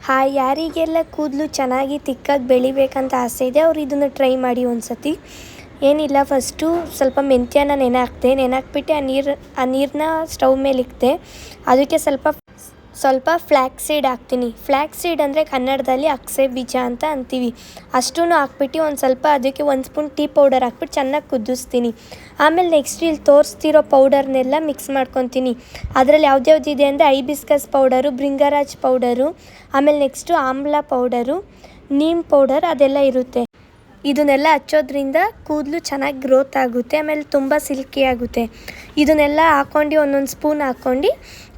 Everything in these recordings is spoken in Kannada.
ಹಾಯ್, ಯಾರಿಗೆಲ್ಲ ಕೂದಲು ಚೆನ್ನಾಗಿ ತಿಕ್ಕಾಗಿ ಬೆಳಿಬೇಕಂತ ಆಸೆ ಇದೆ ಅವರು ಇದನ್ನು ಟ್ರೈ ಮಾಡಿ ಒಂದ್ಸತಿ. ಏನಿಲ್ಲ, ಫಸ್ಟು ಸ್ವಲ್ಪ ಮೆಂತ್ಯನ ನೆನೆಹಾಕ್ಬಿಟ್ಟು ಆ ನೀರನ್ನ ಸ್ಟವ್ ಮೇಲೆ ಇಕ್ತೆ. ಅದಕ್ಕೆ ಸ್ವಲ್ಪ ಫ್ಲ್ಯಾಕ್ಸ್ ಸೀಡ್ ಹಾಕ್ತೀನಿ. ಫ್ಲ್ಯಾಕ್ಸ್ ಸೀಡ್ ಅಂದರೆ ಕನ್ನಡದಲ್ಲಿ ಅಗಸೆ ಬೀಜ ಅಂತ ಅಂತೀವಿ. ಅಷ್ಟೂ ಹಾಕ್ಬಿಟ್ಟು ಒಂದು ಸ್ವಲ್ಪ ಅದಕ್ಕೆ 1 ಸ್ಪೂನ್ ಟೀ ಪೌಡರ್ ಹಾಕ್ಬಿಟ್ಟು ಚೆನ್ನಾಗಿ ಕುದಿಸ್ತೀನಿ. ಆಮೇಲೆ ನೆಕ್ಸ್ಟ್ ಇಲ್ಲಿ ತೋರಿಸ್ತಿರೋ ಪೌಡರ್ನೆಲ್ಲ ಮಿಕ್ಸ್ ಮಾಡ್ಕೊತೀನಿ. ಅದರಲ್ಲಿ ಯಾವ್ದ್ಯಾವ್ದಿದೆ ಅಂದರೆ ಐಬಿಸ್ಕಸ್ ಪೌಡರು, ಭೃಂಗರಾಜ್ ಪೌಡರು, ಆಮೇಲೆ ನೆಕ್ಸ್ಟು ಆಮ್ಲ ಪೌಡರು, ನೀಮ್ ಪೌಡರ್ ಅದೆಲ್ಲ ಇರುತ್ತೆ. ಇದನ್ನೆಲ್ಲ ಹಚ್ಚೋದ್ರಿಂದ ಕೂದಲು ಚೆನ್ನಾಗಿ ಗ್ರೋತ್ ಆಗುತ್ತೆ, ಆಮೇಲೆ ತುಂಬ ಸಿಲ್ಕಿ ಆಗುತ್ತೆ. ಇದನ್ನೆಲ್ಲ ಹಾಕ್ಕೊಂಡು ಒಂದೊಂದು ಸ್ಪೂನ್ ಹಾಕ್ಕೊಂಡು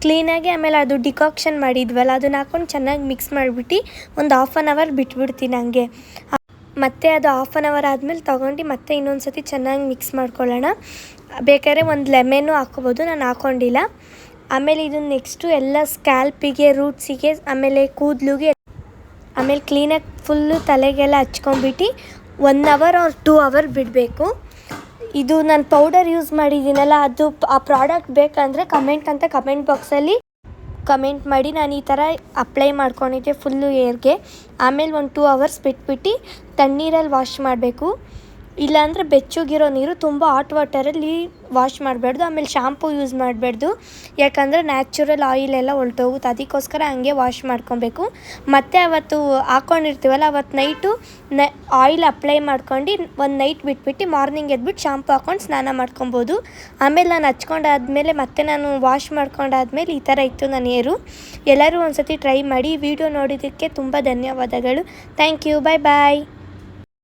ಕ್ಲೀನಾಗಿ ಆಮೇಲೆ ಅದು ಡಿಕಾಕ್ಷನ್ ಮಾಡಿದ್ವಲ್ಲ ಅದನ್ನು ಹಾಕ್ಕೊಂಡು ಚೆನ್ನಾಗಿ ಮಿಕ್ಸ್ ಮಾಡಿಬಿಟ್ಟು ಒಂದು 1/2 ಅವರ್ ಬಿಟ್ಬಿಡ್ತೀನಿ ಹಂಗೆ. ಮತ್ತು ಅದು 1/2 ಅವರ್ ಆದಮೇಲೆ ತೊಗೊಂಡು ಮತ್ತೆ ಇನ್ನೊಂದು ಸತಿ ಚೆನ್ನಾಗಿ ಮಿಕ್ಸ್ ಮಾಡ್ಕೊಳ್ಳೋಣ. ಬೇಕಾದ್ರೆ ಒಂದು ಲೆಮನ್ನು ಹಾಕ್ಕೋಬೋದು, ನಾನು ಹಾಕ್ಕೊಂಡಿಲ್ಲ. ಆಮೇಲೆ ಇದನ್ನು ನೆಕ್ಸ್ಟು ಎಲ್ಲ ಸ್ಕ್ಯಾಲ್ಪಿಗೆ, ರೂಟ್ಸಿಗೆ, ಆಮೇಲೆ ಕೂದಲಿಗೆ, ಆಮೇಲೆ ಕ್ಲೀನಾಗಿ ಫುಲ್ಲು ತಲೆಗೆಲ್ಲ ಹಚ್ಕೊಂಬಿಟ್ಟು 1 ಅವರ್ ಆರ್ 2 ಅವರ್ ಬಿಡಬೇಕು. ಇದು ನಾನು ಪೌಡರ್ ಯೂಸ್ ಮಾಡಿದ್ದೀನಲ್ಲ, ಅದು ಆ ಪ್ರಾಡಕ್ಟ್ ಬೇಕಂದರೆ ಕಮೆಂಟ್ ಬಾಕ್ಸಲ್ಲಿ ಕಮೆಂಟ್ ಮಾಡಿ. ನಾನು ಈ ಥರ ಅಪ್ಲೈ ಮಾಡ್ಕೊಂಡಿದ್ದೆ ಫುಲ್ಲು ಏರ್ಗೆ. ಆಮೇಲೆ ಒಂದು 2 ಅವರ್ಸ್ ಬಿಟ್ಬಿಟ್ಟು ತಣ್ಣೀರಲ್ಲಿ ವಾಶ್ ಮಾಡಬೇಕು. ಇಲ್ಲಾಂದರೆ ಬೆಚ್ಚಗಿರೋ ನೀರು, ತುಂಬ ಹಾಟ್ ವಾಟರಲ್ಲಿ ವಾಶ್ ಮಾಡಬಾರ್ದು. ಆಮೇಲೆ ಶಾಂಪೂ ಯೂಸ್ ಮಾಡಬಾರ್ದು, ಯಾಕಂದರೆ ನ್ಯಾಚುರಲ್ ಆಯಿಲ್ ಎಲ್ಲ ಹೊಲ್ಟೋಗುತ್ತೆ. ಅದಕ್ಕೋಸ್ಕರ ಹಂಗೆ ವಾಶ್ ಮಾಡ್ಕೊಬೇಕು. ಮತ್ತು ಅವತ್ತು ಹಾಕ್ಕೊಂಡಿರ್ತೀವಲ್ಲ ಅವತ್ತು ನೈಟು ಆಯಿಲ್ ಅಪ್ಲೈ ಮಾಡ್ಕೊಂಡು ಒಂದು ನೈಟ್ ಬಿಟ್ಬಿಟ್ಟು ಮಾರ್ನಿಂಗ್ ಎದ್ಬಿಟ್ಟು ಶಾಂಪೂ ಹಾಕ್ಕೊಂಡು ಸ್ನಾನ ಮಾಡ್ಕೊಬೋದು. ಆಮೇಲೆ ನಾನು ಹಚ್ಕೊಂಡಾದ್ಮೇಲೆ ಮತ್ತೆ ನಾನು ವಾಶ್ ಮಾಡ್ಕೊಂಡಾದ್ಮೇಲೆ ಈ ಥರ ಇತ್ತು ನನ್ನ ಹೇರು. ಎಲ್ಲರೂ ಒಂದು ಸತಿ ಟ್ರೈ ಮಾಡಿ. ವಿಡಿಯೋ ನೋಡಿದ್ದಕ್ಕೆ ತುಂಬ ಧನ್ಯವಾದಗಳು. Thank you. ಬಾಯ್.